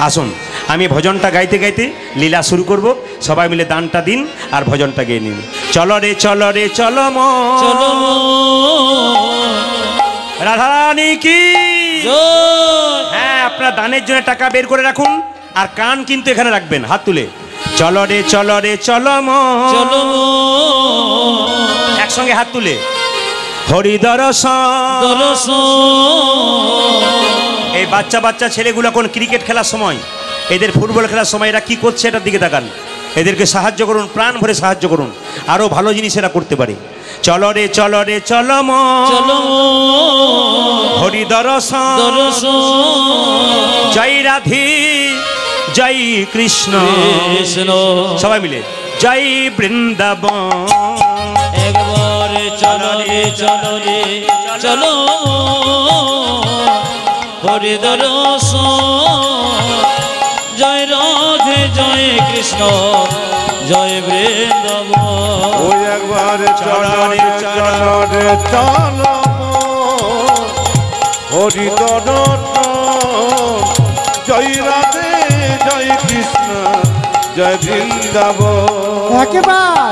আসুন আমি ভজনটা গাইতে গাইতে লীলা শুরু করব, সবাই মিলে দানটা দিন আর ভজনটা গেয়ে নিন। চলো রে চলো রে চলো চলো রাধারানী কি। হ্যাঁ, আপনার দানের জন্য টাকা বের করে রাখুন আর কান কিন্তু এখানে রাখবেন হাত তুলে। চলো রে চলো রে চলো চলো একসঙ্গে হাত তুলে। হরি দর্শন। এই বাচ্চা বাচ্চা ছেলেগুলো কোন ক্রিকেট খেলার সময়, এদের ফুটবল খেলার সময় এরা কি করছে এটার দিকে তাকান, এদেরকে সাহায্য করুন, প্রাণ ভরে সাহায্য করুন, আরো ভালো জিনিস এরা করতে পারে। চলো রে চলো রে চলো চলো হরি দর্শন। জয় রাধে জয় কৃষ্ণ সবাই মিলে জয় বৃন্দাবন। একবার চলো রে চলো রে চলো হরি দর্শন। জয় রাধে জয় কৃষ্ণ জয় বৃন্দাবন। ওই একবার চলো রে চলো রে চলো হরি দর্শন। জয় রাধে জয় কৃষ্ণ জয় বৃন্দাবন। একবার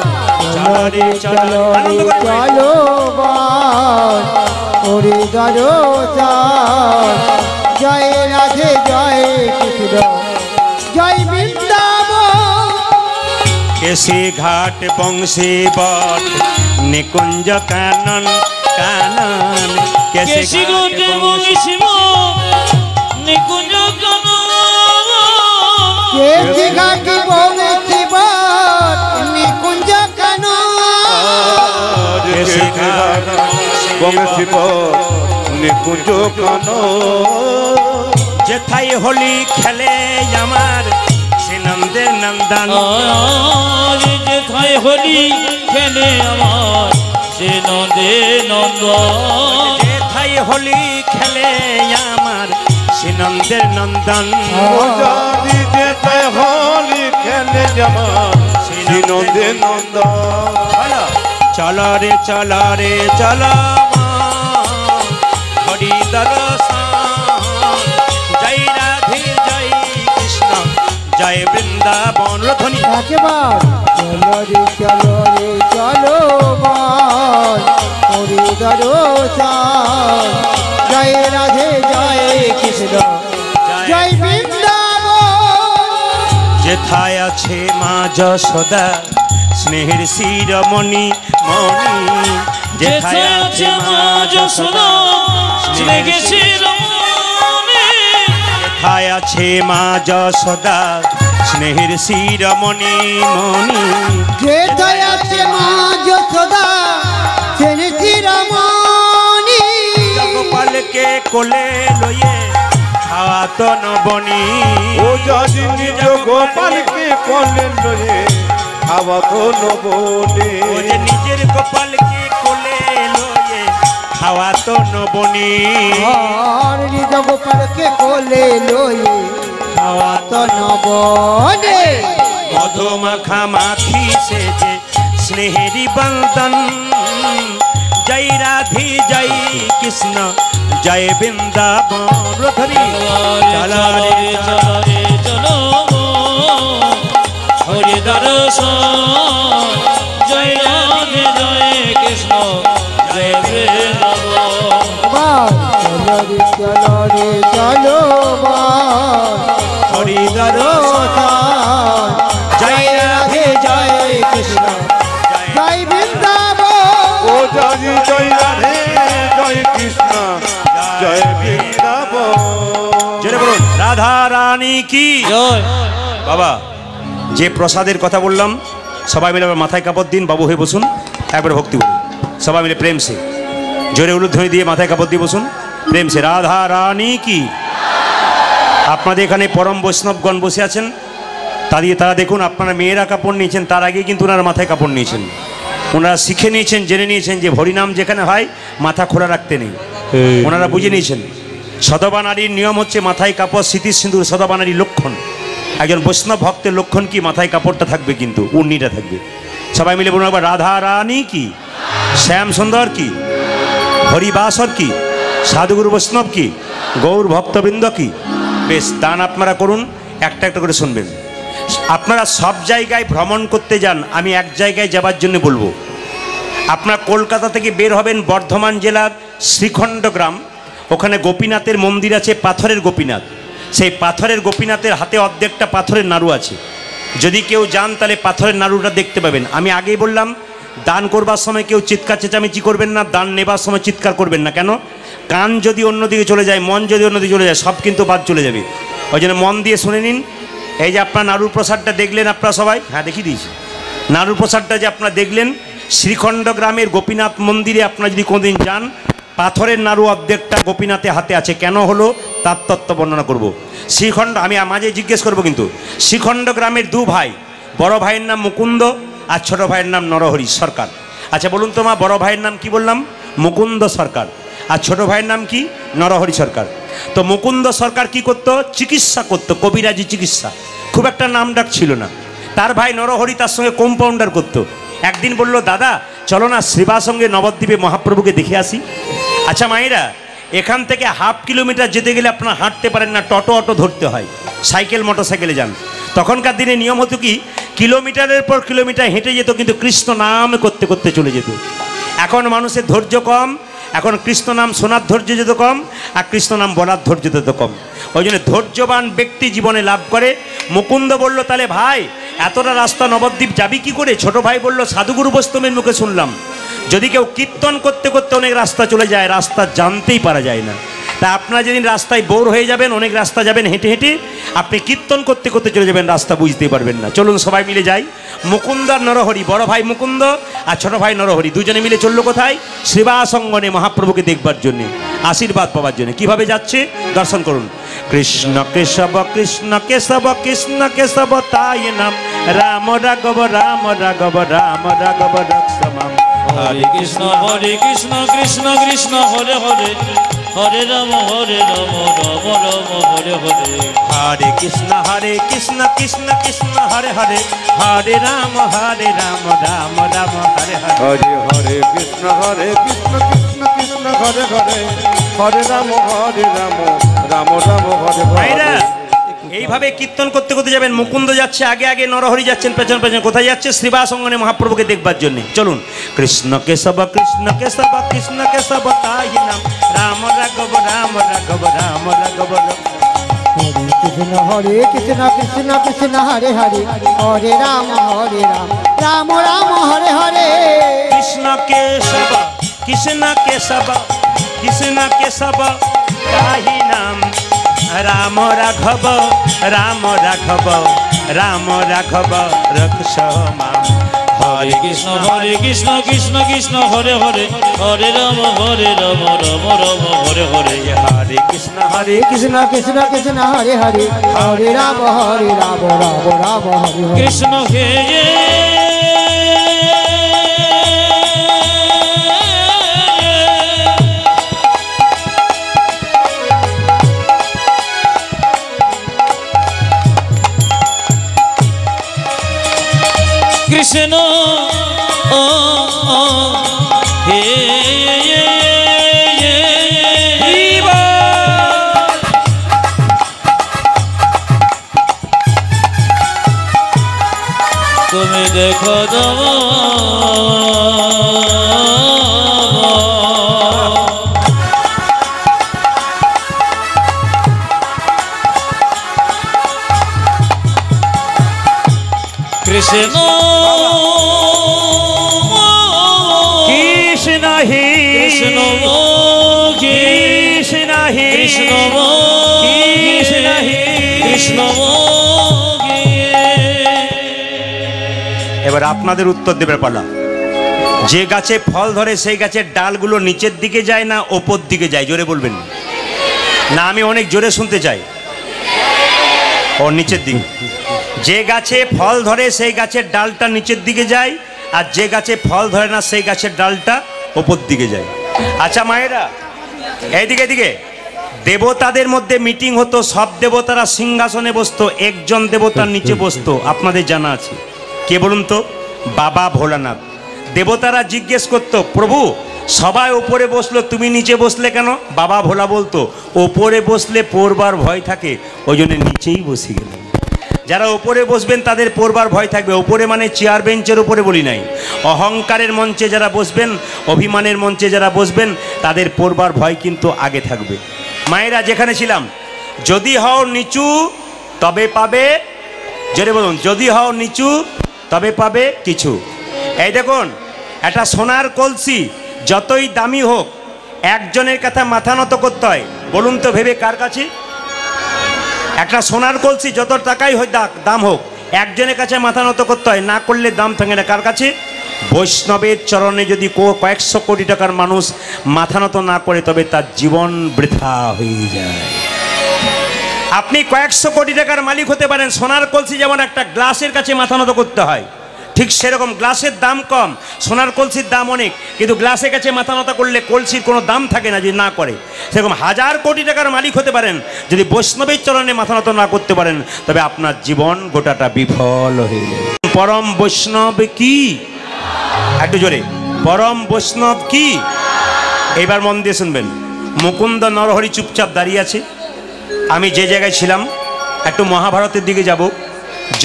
চলো রে চলো রে চলো হরি দর্শন। জয় রাধে জয় কৃষ্ণ জয় বৃন্দাবন। কেশি ঘাট বংশী বট নিকুঞ্জ কানন কানন। কেশি ঘাট বংশী বট নিকুঞ্জ কানন। কেশি ঘাট বংশী বট নিকুঞ্জ কানন। কেশি ঘাট বংশী বট নিকুঞ্জ কানন। যেথায় হোলি খেলে আমার সে নন্দের নন্দন। যেথায় হোলি খেলে আমার সে নন্দে নন্দন। যেথায় হোলি খেলে আমার সে নন্দের নন্দন। যেথায় হোলি খেলে আমার সে নন্দে নন্দন। চলো রে চলো রে চলো হরি দর্শন। জয় রাধে জয় কৃষ্ণ জয় বৃন্দাবন। ধ্বনি একবার চলো রে চলো রে চলো হরি দর্শন। জয় রাধে জয় কৃষ্ণ জয় বৃন্দাবন। যেথায় আছে মা যশোদা স্নেহের শিরমণি মণি। যেথায় আছে মা যশোদা স্নেহের শিরোমণি। যেথায় আছে মা যশোদা স্নেহের শিরমণি মণি। যেথায় আছে মা যশোদা স্নেহের শিরোমণি। গোপালকে কোলে লইয়ে খাওয়াত নবনী। ও যদি নিজ গোপালকে কোলে লইয়ে খাওয়াত নবনী। ও যে নিজের গোপালকে কোলে লইয়ে খাওয়াত নবনী। আর নিজ গোপালকে কোলে লইয়ে খাওয়াত নবনী। মধুমাখা মাখি সেজে স্নেহেরি বন্দন। জয় রাধে জয় কৃষ্ণ জয় বৃন্দাবন। ধরি চলো রে চলো রে চলো হরি দর্শন। জয় রাধে জয় কৃষ্ণ জয় বৃন্দাবন। চলো রে চলো রে চলো হরি দর্শন। জয় রাধে জয় কৃষ্ণ জয় বৃন্দাবন। ও যদি জয় রাধে জয় কৃষ্ণ জয় বৃন্দাবন। জোরে বলুন রাধা রানী কি জয়। বাবা যে প্রসাদের কথা বললাম সবাই মিলে আবার মাথায় কাপড় দিন, বাবু হয়ে বসুন, একবার ভক্তি বলুন সবাই মিলে প্রেম সে। জোরে উলুধ্বনি দিয়ে মাথায় কাপড় দিয়ে বসুন প্রেম সে। রাধা রানী কি। আপনাদের এখানে পরম বৈষ্ণবগণ বসে আছেন, তারা দেখুন আপনারা মেয়েরা কাপড় নিয়েছেন, তার আগে কিন্তু ওনারা মাথায় কাপড় নিয়েছেন। ওনারা শিখে নিয়েছেন, জেনে নিয়েছেন যে হরিনাম যেখানে হয় মাথা খোলা রাখতে নেই। ওনারা বুঝে নিয়েছেন সদবা নারীর নিয়ম হচ্ছে মাথায় কাপড় স্মৃতির সিঁদুর সদবা নারীর লক্ষণ। একজন বৈষ্ণব ভক্তের লক্ষণ কি মাথায় কাপড়টা থাকবে, কিন্তু উর্নিটা থাকবে। সবাই মিলে বলুন একবার রাধা রানী কি, শ্যাম সুন্দর কি, হরিবাসর কি, সাধুগুরু বৈষ্ণব কি, গৌর ভক্তবৃন্দ কি। বেশ, দান আপনারা করুন, একটা একটা করে শুনবেন। আপনারা সব জায়গায় ভ্রমণ করতে যান, আমি এক জায়গায় যাবার জন্য বলবো। আপনারা কলকাতা থেকে বের হবেন, বর্ধমান জেলার শ্রীখণ্ড গ্রাম, ওখানে গোপীনাথের মন্দির আছে, পাথরের গোপীনাথ। সেই পাথরের গোপীনাথের হাতে অর্ধেকটা পাথরের নাড়ু আছে। যদি কেউ যান তাহলে পাথরের নাড়ুটা দেখতে পাবেন। আমি আগেই বললাম, দান করবার সময় কেউ চিৎকার চেঁচামেচি করবেন না, দান নেবার সময় চিৎকার করবেন না। কেন? কান যদি অন্যদিকে চলে যায়, মন যদি অন্যদিকে চলে যায়, সব কিন্তু বাদ চলে যাবে। ওই জন্য মন দিয়ে শুনে নিন। এই যে আপনার নাড়ুর প্রসাদটা দেখলেন আপনারা সবাই, হ্যাঁ দেখিয়ে দিয়েছি, নাড়ুর প্রসাদটা যে আপনারা দেখলেন, শ্রীখণ্ড গ্রামের গোপীনাথ মন্দিরে আপনারা যদি কোনোদিন যান, পাথরের নাড়ু অর্ধেকটা গোপীনাথের হাতে আছে। কেন হলো তার তত্ত্ব বর্ণনা করব। শ্রীখণ্ড, আমি মাঝে জিজ্ঞেস করব কিন্তু, শ্রীখণ্ড গ্রামের দু ভাই, বড় ভাইয়ের নাম মুকুন্দ আর ছোট ভাইয়ের নাম নরহরি সরকার। আচ্ছা বলুন তো মা, বড় ভাইয়ের নাম কি বললাম? মুকুন্দ সরকার। আর ছোট ভাইয়ের নাম কি? নরহরি সরকার। তো মুকুন্দ সরকার কি করতো? চিকিৎসা করতো, কবিরাজি চিকিৎসা, খুব একটা নাম ডাক ছিল না। তার ভাই নরহরি তার সঙ্গে কম্পাউন্ডার করতো। একদিন বলল, দাদা চলো না শ্রীবাসঙ্গে নবদ্বীপে মহাপ্রভুকে দেখে আসি। আচ্ছা মায়েরা, এখান থেকে হাফ কিলোমিটার যেতে গেলে আপনারা হাঁটতে পারেন না, টোটো অটো ধরতে হয়, সাইকেল মোটর সাইকেলে যান। তখনকার দিনে নিয়ম হতো কি, কিলোমিটারের পর কিলোমিটার হেঁটে যেত, কিন্তু কৃষ্ণ নাম করতে করতে চলে যেত। এখন মানুষের ধৈর্য কম, এখন কৃষ্ণ নাম শোনার ধৈর্য যেত কম, আর কৃষ্ণ নাম বলার ধৈর্য যেত কম। ওই জন্য ধৈর্যবান ব্যক্তি জীবনে লাভ করে। মুকুন্দ বলল, তাহলে ভাই এতটা রাস্তা নবদ্বীপ যাবি কি করে? ছোট ভাই বলল, সাধুগুরু বৈষ্ণবের মুখে শুনলাম, যদি কেউ কীর্তন করতে করতে অনেক রাস্তা চলে যায়, রাস্তা জানতেই পারা যায় না। তা আপনারা যেদিন রাস্তায় বোর হয়ে যাবেন, অনেক রাস্তা যাবেন হেঁটে হেঁটে, আপনি কীর্তন করতে করতে চলে যাবেন, রাস্তা বুঝতেই পারবেন না। চলুন সবাই মিলে যাই। মুকুন্দ আর নরহরি, বড় ভাই মুকুন্দ আর ছোট ভাই নরহরি, দুজনে মিলে চললো কোথায়? শ্রীবাসঙ্গনে মহাপ্রভুকে দেখবার জন্যে, আশীর্বাদ পাওয়ার জন্য। কিভাবে যাচ্ছে দর্শন করুন। কৃষ্ণ কেশব কৃষ্ণ কেশব কৃষ্ণ কেশব তাই নাম, রাম রাঘব রাম রাঘব রাম রাঘব রক্ষমাম। হরে কৃষ্ণ কৃষ্ণ কৃষ্ণ হরে হরে, হরে রাম রাম রাম হরে হরে। হরে কৃষ্ণ কৃষ্ণ কৃষ্ণ হরে হরে, হরে রাম রাম রাম হরে হরে। হরে হরে কৃষ্ণ কৃষ্ণ কৃষ্ণ হরে হরে, হরে রাম রাম রাম হরে ভাইরা, হরে। এইভাবে কীর্তন করতে করতে যাবেন। মুকুন্দ যাচ্ছে আগে আগে, নরহরি যাচ্ছেন পেছন পেছন। কোথায় যাচ্ছে? শ্রীবাসঙ্গনে মহাপ্রভুকে দেখবার জন্য। চলুন। কৃষ্ণ কেশব কৃষ্ণ কেশব তাই নাম, রাম রাঘব রাম রাঘব রাম রাঘব। হরে কৃষ্ণ কৃষ্ণ কৃষ্ণ হরে হরে, হরে রাম রাম রাম হরে হরে। কৃষ্ণ কেশব কৃষ্ণ কেশব তাই নাম, রাম রাঘব রাম রাঘব রক্ষমাম। হরে কৃষ্ণ কৃষ্ণ কৃষ্ণ হরে হরে, হরে রাম রাম রাম হরে হরে। হরে কৃষ্ণ কৃষ্ণ কৃষ্ণ কৃষ্ণ হরে হরে, হরে রাম রাম রাম হরে হরে। কৃষ্ণ হে কৃষ্ণ হে তুমি দেখো কৃষ্ণ কৃষ্ণ হে কৃষ্ণ কৃষ্ণ হে কৃষ্ণ কৃষ্ণ হে কৃষ্ণ। এবার আপনাদের উত্তর দেবার পালা। যে গাছে ফল ধরে সেই গাছের ডালগুলো নিচের দিকে যায় না ওপর দিকে যায়? জোরে বলবেন না, আমি অনেক জোরে শুনতে চাই। ও নিচের দিকে। যে গাছে ফল ধরে সেই গাছের ডালটা নিচের দিকে যায়, আর যে গাছে ফল ধরে না সেই গাছের ডালটা ওপর দিকে যায়। আচ্ছা মায়েরা, এইদিকে এদিকে দেবতাদের মধ্যে মিটিং হতো, সব দেবতারা সিংহাসনে বসতো, একজন দেবতার নিচে বসতো, আপনাদের জানা আছে কে বলুন তো? বাবা ভোলানাথ। দেবতারা জিজ্ঞেস করতো, প্রভু সবাই ওপরে বসলো, তুমি নিচে বসলে কেন? বাবা ভোলা বলতো ওপরে বসলে পড়বার ভয় থাকে, ওই জন্য নিচেই বসে গেলাম। যারা ওপরে বসবেন তাদের পড়বার ভয় থাকবে। ওপরে মানে চেয়ার বেঞ্চের উপরে বলি নাই, অহংকারের মঞ্চে যারা বসবেন, অভিমানের মঞ্চে যারা বসবেন, তাদের পড়বার ভয় কিন্তু আগে থাকবে। মায়েরা যেখানে ছিলাম, যদি হও নিচু তবে পাবে, জোরে বলুন, যদি হও নিচু তবে পাবে কিছু। এই দেখুন, একটা সোনার কলসি যতই দামি হোক, একজনের কাছে মাথা নত করতে হয়। বলুন তো ভেবে, কার কাছে? একটা সোনার কলসি যত টাকাই হয় দাম হোক, একজনের কাছে মাথা নত করতে হয়, না করলে দাম থাকে না। কার কাছে? বৈষ্ণবের চরণে যদি কয়েকশো কোটি টাকার মানুষ মাথা নত না করে, তবে তার জীবন বৃথা হয়ে যায়। আপনি কয়েকশো কোটি টাকার মালিক হতে পারেন, সোনার কলসি যেমন একটা গ্লাসের কাছে মাথা নত করতে হয়, ঠিক সেরকম গ্লাসের দাম কম, সোনার কলসির দাম অনেক, কিন্তু গ্লাসের কাছে মাথা নত করলে কলসির কোনো দাম থাকে না যদি না করে। সেরকম 1000 কোটি টাকার মালিক হতে পারেন, যদি বৈষ্ণবের চরণে মাথা নত না করতে পারেন, তবে আপনার জীবন গোটাটা বিফল হয়ে যাবে। পরম বৈষ্ণব কি? একটু জোরে, পরম বৈষ্ণব কি? এবার মন দিয়ে শুনবেন। মুকুন্দ নরহরি চুপচাপ দাঁড়িয়ে আছে। আমি যে জায়গায় ছিলাম, একটু মহাভারতের দিকে যাব।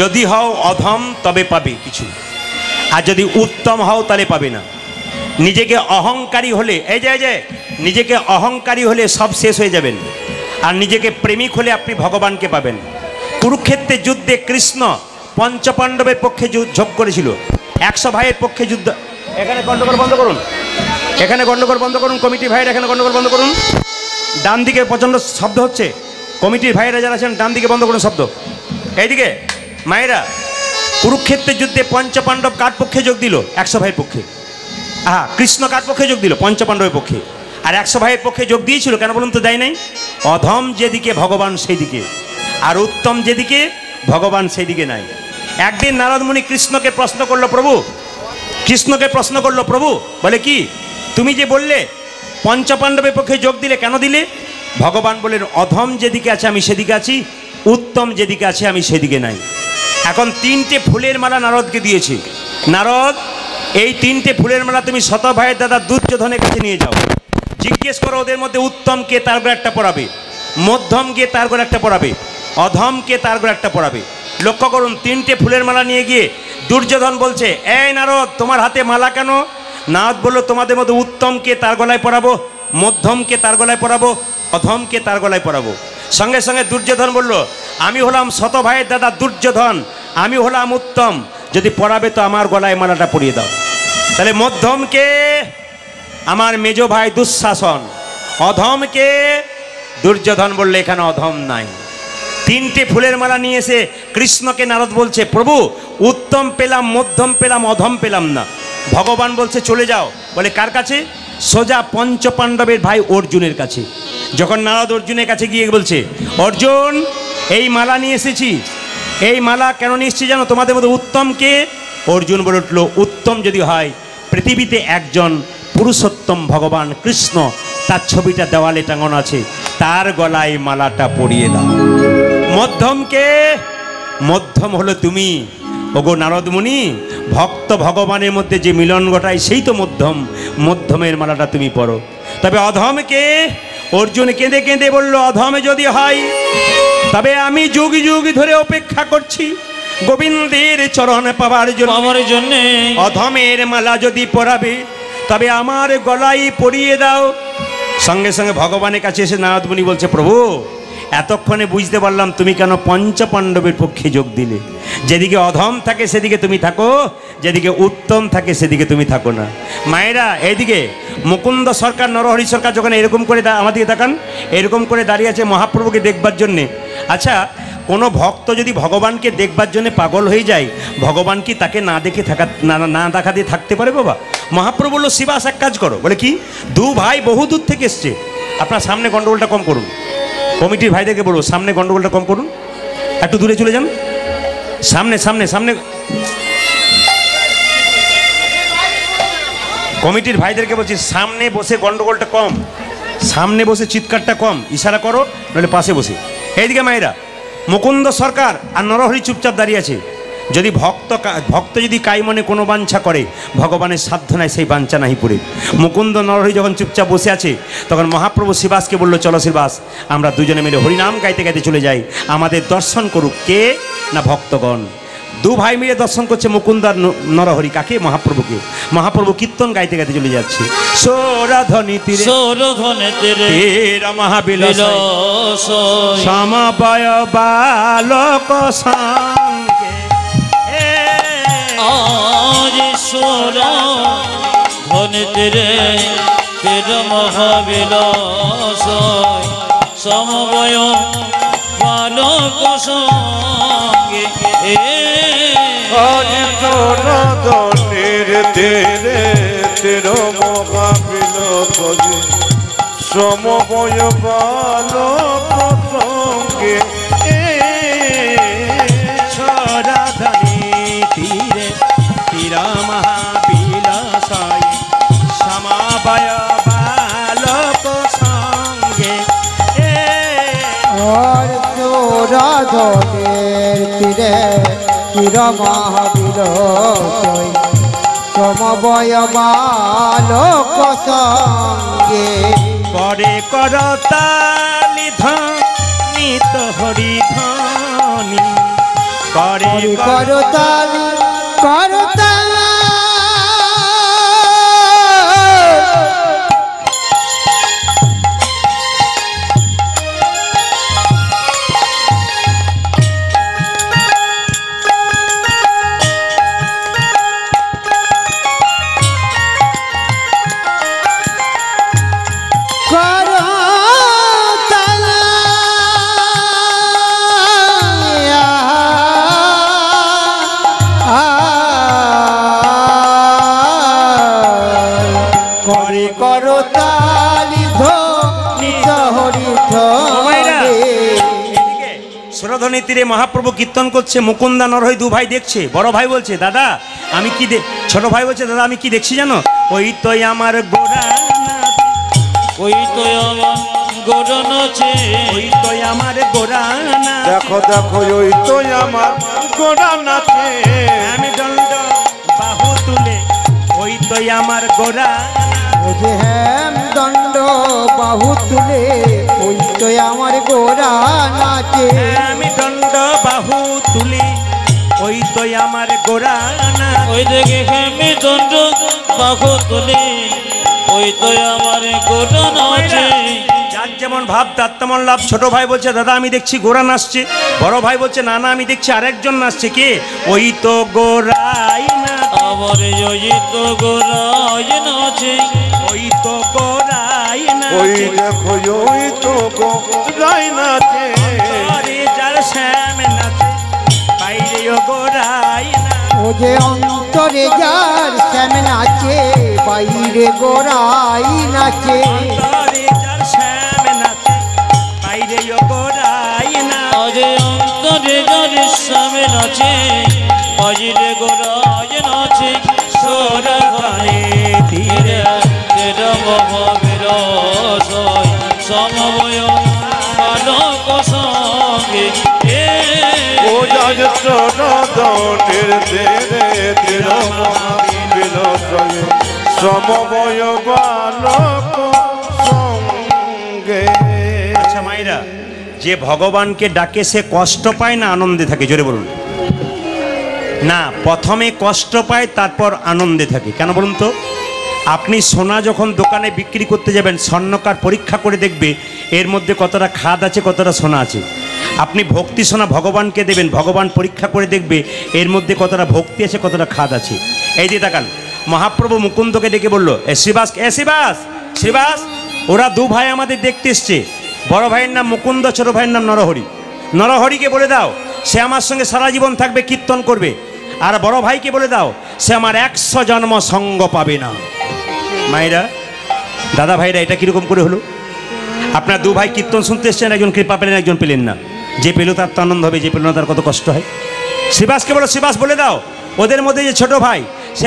যদি হও অধম তবে পাবে কিছু, আর যদি উত্তম হও তাহলে পাবে না। নিজেকে অহংকারী হলে, এই যে নিজেকে অহংকারী হলে সব শেষ হয়ে যাবেন, আর নিজেকে প্রেমিক হলে আপনি ভগবানকে পাবেন। কুরুক্ষেত্রের যুদ্ধে কৃষ্ণ পঞ্চপাণ্ডবের পক্ষে যোগ করেছিল, 100 ভাইয়ের পক্ষে যুদ্ধ। এখানে গন্ডগোল বন্ধ করুন, এখানে গন্ডগোল বন্ধ করুন, কমিটি ভাইয়ের এখানে গন্ডগোল বন্ধ করুন। ডান দিকে প্রচণ্ড শব্দ হচ্ছে, কমিটির ভাইয়েরা যারা আছেন ডান দিকে বন্ধ করুন শব্দ। এইদিকে মায়েরা, কুরুক্ষেত্রের যুদ্ধে পঞ্চপাণ্ডব কার পক্ষে যোগ দিল? 100 ভাইয়ের পক্ষে। কৃষ্ণ কার পক্ষে যোগ দিল? পঞ্চপাণ্ডবের পক্ষে। আর 100 ভাইয়ের পক্ষে যোগ দিয়েছিল কেন বলুন তো? দেয় নাই। অধম যেদিকে ভগবান সেই দিকে, আর উত্তম যেদিকে ভগবান সেই দিকে নাই। একদিন নারদ মুনি কৃষ্ণকে প্রশ্ন করলো, প্রভু, কৃষ্ণকে প্রশ্ন করলো, প্রভু বলে কি, তুমি যে বললে পঞ্চপাণ্ডবের পক্ষে যোগ দিলে, কেন দিলে? ভগবান বলেন, অধম যেদিকে আছে আমি সেদিকে আছি, উত্তম যেদিকে আছে আমি সেদিকে নাই। এখন 3টে ফুলের মালা নারদকে দিয়েছে। নারদ, এই 3টে ফুলের মালা তুমি শত ভাইয়ের দাদা দুর্যোধনের কাছে নিয়ে যাও, জিজ্ঞেস করো ওদের মধ্যে উত্তম কে, তার করে একটা পড়াবে, মধ্যম কে, তার করে একটা পড়াবে, অধম কে, তার করে একটা পড়াবে। লক্ষ্য করুন, 3টে ফুলের মালা নিয়ে গিয়ে দুর্যোধন বলছে, এই নারদ, তোমার হাতে মালা কেন? নারদ বললো, তোমাদের মধ্যে উত্তম কে, তার গলায় পরাবো, মধ্যম কে, তার গলায় পরাবো, অধম কে, তার গলায় পরাবো। সঙ্গে সঙ্গে দুর্যোধন বলল, আমি হলাম শত ভাইয়ের দাদা দুর্যোধন, আমি হলাম উত্তম, যদি পরাবে তো আমার গলায় মালাটা পরিয়ে দাও। তাহলে মধ্যমকে আমার মেজ ভাই দুঃশাসন, অধমকে দুর্যোধন বললে এখানে অধম নাই। 3টে ফুলের মালা নিয়ে এসে কৃষ্ণকে নারদ বলছে, প্রভু উত্তম পেলাম, মধ্যম পেলাম, অধম পেলাম না। ভগবান বলছে চলে যাও। বলে কার কাছে? সোজা পঞ্চপাণ্ডবের ভাই অর্জুনের কাছে। যখন নারদ অর্জুনের কাছে গিয়ে বলছে, অর্জুন এই মালা নিয়ে এসেছি, এই মালা কেন নিয়ে এসেছি জানো? তোমাদের মধ্যে উত্তম কে? অর্জুন বলে উঠল, উত্তম যদি হয় পৃথিবীতে একজন পুরুষোত্তম ভগবান কৃষ্ণ, তার ছবিটা দেওয়ালে টাঙানো আছে, তার গলায় মালাটা পরিয়ে দাও। মধ্যম কে? মধ্যম হলো তুমি। ওগো নারদ মুনি, ভক্ত ভগবানের মধ্যে যে মিলন ঘটায় সেই তো মধ্যম, মধ্যমের মালাটা তুমি পরো। তবে অধমকে? অর্জুন কেঁদে কেঁদে বলল, অধমে যদি হয় তবে আমি যুগ যুগ ধরে অপেক্ষা করছি গোবিন্দের চরণ পাওয়ার জন্য। অধমের মালা যদি পরাবে তবে আমার গলায় পরিয়ে দাও। সঙ্গে সঙ্গে ভগবানের কাছে এসে নারদ মুনি বলছে, প্রভু এতক্ষণে বুঝতে পারলাম তুমি কেন পঞ্চপাণ্ডবের পক্ষে যোগ দিলে। যেদিকে অধম থাকে সেদিকে তুমি থাকো, যেদিকে উত্তম থাকে সেদিকে তুমি থাকো না। মায়েরা, এইদিকে মুকুন্দ সরকার, নরহরি সরকার যখন এরকম করে আমাদেরকে দেখান, এরকম করে দাঁড়িয়ে আছে মহাপ্রভুকে দেখবার জন্যে। আচ্ছা, কোনো ভক্ত যদি ভগবানকে দেখবার জন্য পাগল হয়ে যায়, ভগবান কি তাকে না দেখে না দেখা দিয়ে থাকতে পারে বাবা? মহাপ্রভু বললো, শিবাস এক কাজ করো। বলে কি? 2 ভাই বহু দূর থেকে এসছে, আপনার সামনে গন্ডগোলটা কম করুন। কমিটির ভাইদেরকে বলবো, সামনে গন্ডগোলটা কম করুন, একটু দূরে চলে যান। সামনে সামনে সামনে কমিটির ভাইদেরকে বলছি, সামনে বসে গন্ডগোলটা কম, সামনে বসে চিৎকারটা কম, ইশারা করো, নাহলে পাশে বসে। এইদিকে মায়েরা, মুকুন্দ সরকার আর নরহরি চুপচাপ দাঁড়িয়ে আছে। যদি ভক্ত যদি কাই মনে কোনো বাঞ্ছা করে, ভগবানের সাধ্য নাই সেই বাঞ্ছা নাহি পুরে। মুকুন্দ নরহরি যখন চুপচাপ বসে আছে, তখন মহাপ্রভু শ্রীবাসকে বলল, চলো শ্রীবাস, আমরা দুজনে মিলে হরিনাম গাইতে গাইতে চলে যাই, আমাদের দর্শন করুক কে না ভক্তগণ। দু ভাই মিলে দর্শন করছে মুকুন্দ আর নরহরি। কাকে? মহাপ্রভুকে। মহাপ্রভু কীর্তন গাইতে গাইতে চলে যাচ্ছে। সৌরধ্বনি তীরে মহাবিলাস সমবায় বালক সঙ্গে ধনে তেরে তের মহাবিলাস সমবয় বালক সঙ্গে ধনের তেরে তের মহাবিলাস সমবয় বালক সঙ্গে সৌরধ্বনি তীরে তীর মহাবিলাস সমবায় বালক সঙ্গে রাধনের তীরে তীর মহাবিলাস সমবয় বালক সঙ্গে করে করতালি ধ্বনিত হরি ধ্বনি করে করতালি করতালি সুরধ্বনি তীরে মহাপ্রভু কীর্তন করছে, মুকুন্দা নরহরি দু ভাই দেখছে। বড় ভাই বলছে, দাদা আমি কি ছোট ভাই বলছে, দাদা আমি কি দেখছি জানো? ওই তো আমার গোরা, ওই তো আমার গোরা নাচে, ওই তো আমার গোরা। দেখো দেখো ওই তো আমার গোরা নাচে, আমি দণ্ড বাহু তুলে ওই তো আমার গোরা। যে হেম দণ্ড বাহু তুলে ওই তো আমার গোরা নাচে, আমি দণ্ড বাহু তুলি ওই তো আমার গোরা। ওই দেখে হেমি দণ্ড বাহু তুলে ওই তো আমার গোরা নাচে। যার যেমন ভাব তার তেমন লাভ। ছোট ভাই বলছে, দাদা আমি দেখছি গোরা নাচছে। বড় ভাই বলছে, না না আমি দেখছি আরেকজন নাচছে। কে? ওই তো গোরাই না, আবার ওই তো গোরাই নাচে, ওই তো গোরাই না, ওই দেখো ওই তো গোরাই নাচে, যার শ্যাম নাচে বাইরে ও গোরাই না। ও যে অন্তরে যার শ্যাম নাচে বাইরে গোরাই নাচে, যার শ্যাম নাচে বাইরে ও গোরাই না। আজ অন্তরে যার শ্যাম নাচে বাইরে গোরাই নাচে। সৌরধ্বনি তীরে তের মহাবিলাস সমবয় বালক সঙ্গে ও যাজ ধনের তেরে তের মহাবিলাস সমবয় বালক সঙ্গে। আচ্ছা মায়েরা, যে ভগবানকে ডাকে সে কষ্ট পায় না আনন্দে থাকে? জোরে বলুন না। প্রথমে কষ্ট পায়, তারপর আনন্দে থাকে। কেন বলুন তো? আপনি সোনা যখন দোকানে বিক্রি করতে যাবেন, স্বর্ণকার পরীক্ষা করে দেখবে এর মধ্যে কতটা খাদ আছে, কতটা সোনা আছে। আপনি ভক্তি সোনা ভগবানকে দেবেন, ভগবান পরীক্ষা করে দেখবে এর মধ্যে কতটা ভক্তি আছে, কতটা খাদ আছে। এই দিয়ে তাকান, মহাপ্রভু মুকুন্দকে ডেকে বলল, এ শ্রীবাস, এ শ্রীবাস, শ্রীবাস, ওরা দু ভাই আমাদের দেখতে এসছে। বড় ভাইয়ের নাম মুকুন্দ, ছোট ভাইয়ের নাম নরহরি। নরহরিকে বলে দাও সে আমার সঙ্গে সারা জীবন থাকবে, কীর্তন করবে। আর বড় ভাইকে বলে দাও সে আমার 100 জন্ম সঙ্গ পাবে না। মায়েরা, দাদা ভাইরা, এটা কীরকম করে হলো? আপনার দু ভাই কীর্তন শুনতে এসছেন, একজন কৃপা পেলেন, একজন পেলেন না। যে পেল তার তো আনন্দ হবে, যে পেল না তার কত কষ্ট হয়। শ্রীবাসকে বলো, শ্রীবাস বলে দাও ওদের মধ্যে যে ছোট ভাই সে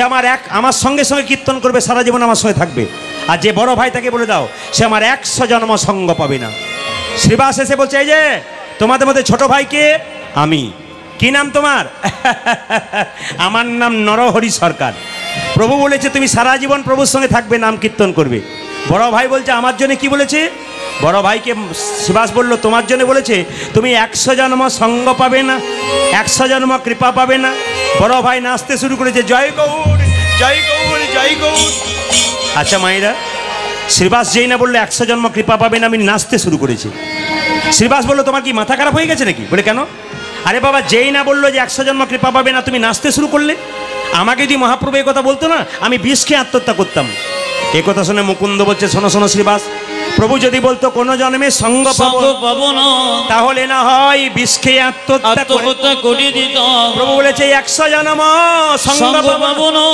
আমার সঙ্গে সঙ্গে কীর্তন করবে, সারা জীবন আমার সঙ্গে থাকবে। আর যে বড় ভাই তাকে বলে দাও সে আমার 100 জন্ম সঙ্গ পাবে না। শ্রীবাস এসে বলছে, এই যে তোমাদের মধ্যে ছোট ভাইকে আমি, কি নাম তোমার? আমার নাম নরহরি সরকার। প্রভু বলেছে তুমি সারা জীবন প্রভুর সঙ্গে থাকবে, নাম কীর্তন করবে। বড় ভাই বলছে আমার জন্য কি বলেছে? বড় ভাইকে শিবাস বলল তোমার জন্য বলেছে তুমি 100 জন্ম সঙ্গ পাবে না, 100 জন্ম কৃপা পাবে না। বড় ভাই নাচতে শুরু করেছে, জয় গৌর জয় গৌর জয় গৌর। আচ্ছা মায়েরা, শ্রীবাস যেই না বললো 100 জন্ম কৃপা পাবে না, আমি নাচতে শুরু করেছি। শ্রীবাস বললো তোমার কি মাথা খারাপ হয়ে গেছে নাকি? বলে কেন? আরে বাবা, যেই না বললো যে 100 জন্ম কৃপা পাবে না, তুমি নাচতে শুরু করলে। আমাকে যদি মহাপ্রভু এই কথা বলতো না, আমি বিষ খেয়ে আত্মহত্যা করতাম। এ কথা শুনে মুকুন্দ বলছে শোনো শোনো শ্রীবাস, প্রভু যদি বলতো কোন জন্মে সঙ্গ পাবো না, তাহলে না হয় বিষ খেয়ে আত্মহত্যা করে দিতাম। প্রভু বলেছে 100 জন্ম সঙ্গ পাবো না,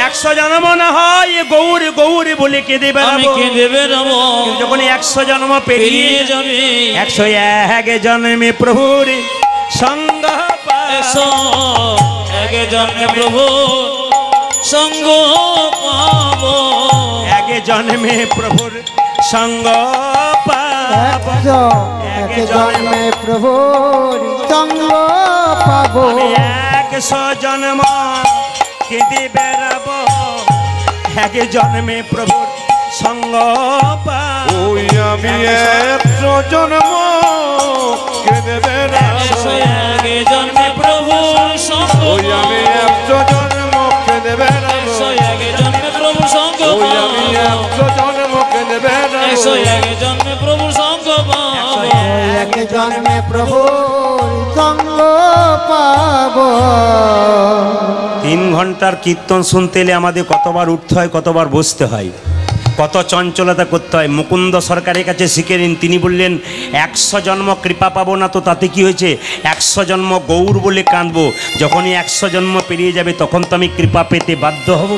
100 জন্ম না হয় গৌর গৌর বলে কেঁদে বেড়াবো। যখন 100 জন্ম পেরিয়ে যাবে, 101 জন্মে প্রভুর সঙ্গ পাবো, 1 জন্মে প্রভু সঙ্গ পাবো, 1 জন্মে প্রভুর সঙ্গ পাবো, 1 জন্মে প্রভুর সঙ্গ পাবো। 100 জন্ম কেঁদে বেড়াবো, 1 জন্মে প্রভুর সঙ্গ পাবো। ওই আমি 100 জন্ম কেঁদে বেড়াবো, 1 জন্মে প্রভুর সঙ্গ, ওই আমি 100 জন্ম কেঁদে বেড়াবো, 1 জন্মে প্রভু সঙ্গ, ওই আমি 100 জন্ম কেঁদে বেড়াবো, 1 জন্মে প্রভুর সঙ্গ পাবো, 1 জন্মে প্রভুর সঙ্গ পাবো। 3 ঘন্টার কীর্তন শুনতে এলে আমাদের কতবার উঠতে হয়, কতবার বসতে হয়, কত চঞ্চলতা করতে হয়। মুকুন্দ সরকারের কাছে শিখে নিন। তিনি বললেন 100 জন্ম কৃপা পাবো না তো তাতে কি হয়েছে, 100 জন্ম গৌর বলে কাঁদবো। যখনই 100 জন্ম পেরিয়ে যাবে তখন তো আমি কৃপা পেতে বাধ্য হব।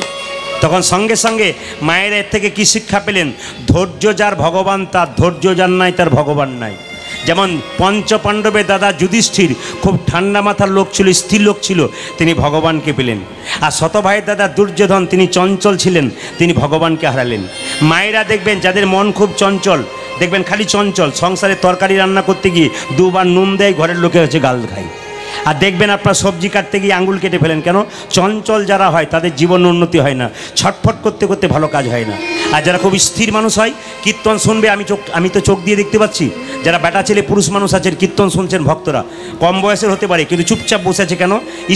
তখন সঙ্গে সঙ্গে মায়ের এর থেকে কি শিক্ষা পেলেন? ধৈর্য যার ভগবান তার, ধৈর্য যার নাই তার ভগবান নাই। যেমন পঞ্চপাণ্ডবের দাদা যুধিষ্ঠির খুব ঠান্ডা মাথার লোক ছিল, স্থির লোক ছিল, তিনি ভগবানকে পেলেন। আর শত ভাইয়ের দাদা দুর্যোধন তিনি চঞ্চল ছিলেন, তিনি ভগবানকে হারালেন। মায়েরা দেখবেন যাদের মন খুব চঞ্চল, দেখবেন খালি চঞ্চল, সংসারে তরকারি রান্না করতে গিয়ে 2 বার নুন দেয়, ঘরের লোকে হচ্ছে গাল খায়। আর দেখবেন আপনার সবজি কাটতে গিয়ে আঙুল কেটে ফেলেন। কেন? চঞ্চল যারা হয় তাদের জীবন উন্নতি হয় না, ছটফট করতে করতে ভালো কাজ হয় না। আর যারা খুব স্থির মানুষ হয়, কীর্তন শুনবে, আমি তো চোখ দিয়ে দেখতে পাচ্ছি, যারা বেটা ছেলে পুরুষ মানুষ আছেন কীর্তন শুনছেন ভক্তরা, কম বয়সের হতে পারে কিন্তু চুপচাপ বসে আছে। কেন?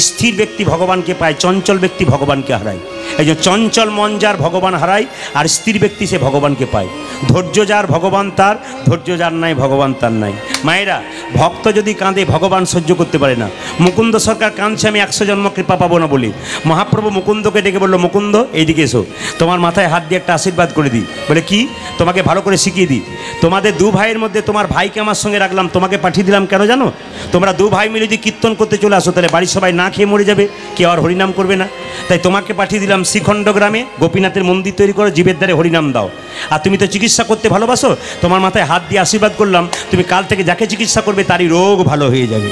স্থির ব্যক্তি ভগবানকে পায়, চঞ্চল ব্যক্তি ভগবানকে হারায়। এই যে চঞ্চল মন যার ভগবান হারায়, আর স্থির ব্যক্তি সে ভগবানকে পায়। ধৈর্য যার ভগবান তার, ধৈর্য যার নাই ভগবান তার নাই। মায়েরা, ভক্ত যদি কাঁদে ভগবান সহ্য করতে পারে না। মুকুন্দ সরকার কাঁদছে আমি 100 জন্ম কৃপা পাবো না বলে। মহাপ্রভু মুকুন্দকে ডেকে বললো, মুকুন্দ এইদিকে এসো, তোমার মাথায় হাত দিয়ে একটা আশীর্বাদ করে দিই। বলে কি? তোমাকে ভালো করে শিখিয়ে দিই। তোমাদের 2 ভাইয়ের মধ্যে তোমার ভাইকে আমার সঙ্গে রাখলাম, তোমাকে পাঠিয়ে দিলাম কেন জানো? তোমরা 2 ভাই মিলে যদি কীর্তন করতে চলে আসো তাহলে বাড়ির সবাই না খেয়ে মরে যাবে, কেউ আর হরিনাম করবে না। তাই তোমাকে পাঠিয়ে দিলাম শ্রীখণ্ড গ্রামে গোপীনাথের মন্দির তৈরি করো, জীবের দ্বারে হরিনাম দাও। আর তুমি তো চিকিৎসা করতে ভালোবাসো, তোমার মাথায় হাত দিয়ে আশীর্বাদ করলাম, তুমি কাল থেকে যাকে চিকিৎসা করবে তারই রোগ ভালো হয়ে যাবে।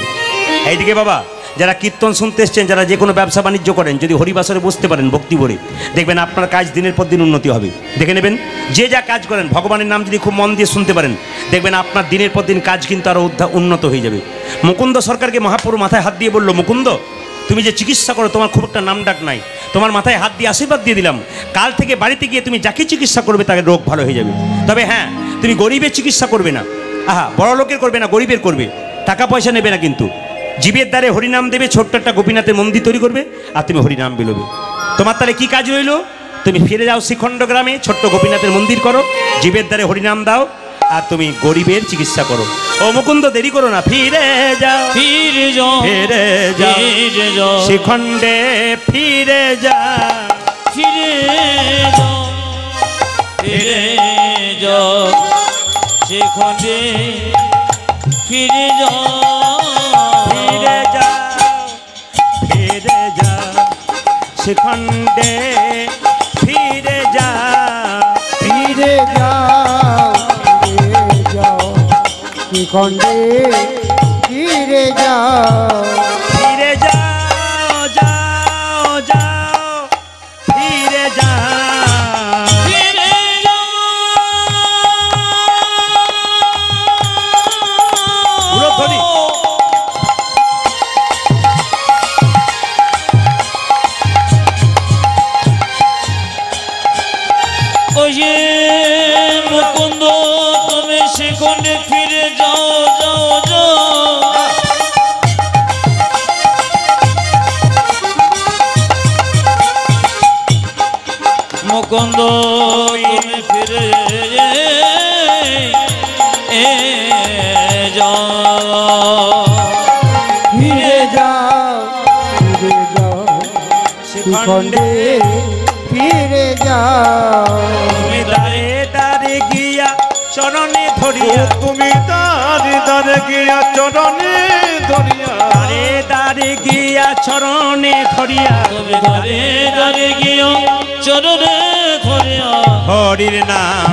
এইদিকে বাবা, যারা কীর্তন শুনতে এসছেন, যারা যে কোনো ব্যবসা বাণিজ্য করেন, যদি হরিবাসরে বসতে পারেন ভক্তি ভরে, দেখবেন আপনার কাজ দিনের পর দিন উন্নতি হবে। দেখে নেবেন, যে যা কাজ করেন ভগবানের নাম যদি খুব মন দিয়ে শুনতে পারেন, দেখবেন আপনার দিনের পর দিন কাজ কিন্তু আরও উন্নত হয়ে যাবে। মুকুন্দ সরকারকে মহাপ্রভু মাথায় হাত দিয়ে বলল, মুকুন্দ তুমি যে চিকিৎসা করো তোমার খুব একটা নাম ডাক নাই, তোমার মাথায় হাত দিয়ে আশীর্বাদ দিয়ে দিলাম, কাল থেকে বাড়িতে গিয়ে তুমি যাকে চিকিৎসা করবে তাকে রোগ ভালো হয়ে যাবে। তবে হ্যাঁ, তুমি গরিবের চিকিৎসা করবে না, বড় লোকের করবে না, গরিবের করবে, টাকা পয়সা নেবে না, কিন্তু জীবের দ্বারে হরিনাম দেবে, ছোট্ট একটা গোপীনাথের মন্দির তৈরি করবে আর তুমি হরিনাম বেরোবে। তোমার তাহলে কি কাজ রইল? তুমি ফিরে যাও শ্রীখণ্ড গ্রামে, ছোট্ট গোপীনাথের মন্দির করো, জীবের দ্বারে হরিনাম দাও, আর তুমি গরিবের চিকিৎসা করো। ও মুকুন্দ দেরি করো না, ফিরে যাও ফিরে যাও ফিরে যাও ফিরে যাও শ্রীখণ্ডে ফিরে যাও ফিরে যাও ফিরে যাও সেখানে ফিরে যাও ফিরে যাও ফিরে যাও শ্রীখণ্ডে ফিরে যাও ফিরে যাও ফিরে যাও শ্রীখণ্ডে ফিরে যাও ফিরে যাও যাও যাও ফিরে যাও ফিরে যাও উলধ্বনি। মুকুন্দ তুমি ফিরে যাও ফিরে যাও শ্রীখণ্ডে ফিরে যাও তুমি দাঁড়ে দাঁড়ে গিয়া চরণে ও ধরিয়া তুমি দাঁড়ে দাঁড়ে গিয়া চরণে ধরিয়া দাঁড়ে দাঁড়ে গিয়া চরণে ধরিয়া তুমি ধরে ধরে গিয়ে চরণে ধরিয়া হরির নাম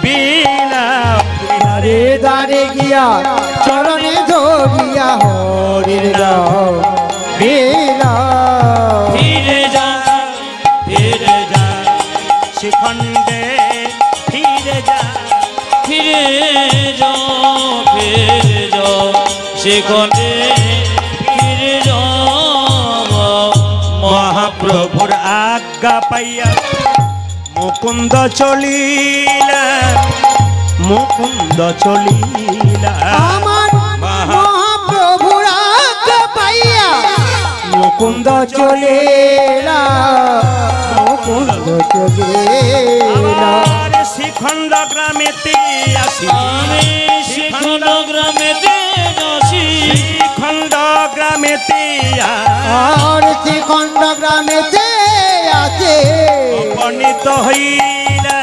বিলাপ তুমি দাঁড়ে দাঁড়ে গিয়া চরণে ধরিয়া হরির নাম বিলাও ফিরে যাও ফিরে যা শিখণ্ডে ফিরে যা ফিরে যাও ফিরে যাও সেখানে ফিরে যাও মহাপ্রভুর আজ্ঞা পাইয়া মুকুন্দ চলিলা মুকুন্দ চলিলা আমার মহাপ্রভুর আজ্ঞা পাইয়া মুকুন্দ চলে মুকুন্দ চলে আমার শিখণ্ড গ্রামেতে আসি আমি শিখণ্ড গ্রামেতে আসি শিখণ্ড গ্রামেতে আর শ্রীখণ্ড গ্রামেতে আছে উপনীত হইলা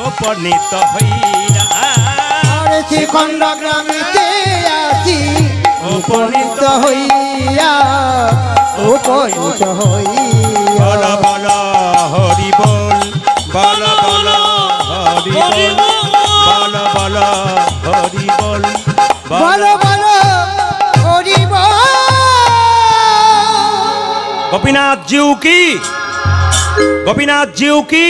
উপনীত হইলা আর শ্রীখণ্ড গ্রামেতে আছি উপনীত হইয়া উপনীত হইয়া বল বল হরি বল বল বল হরি বল বল বল হরি বল বলো বলো হরি বল গোপীনাথ জিউ কি গোপীনাথ জিউ কি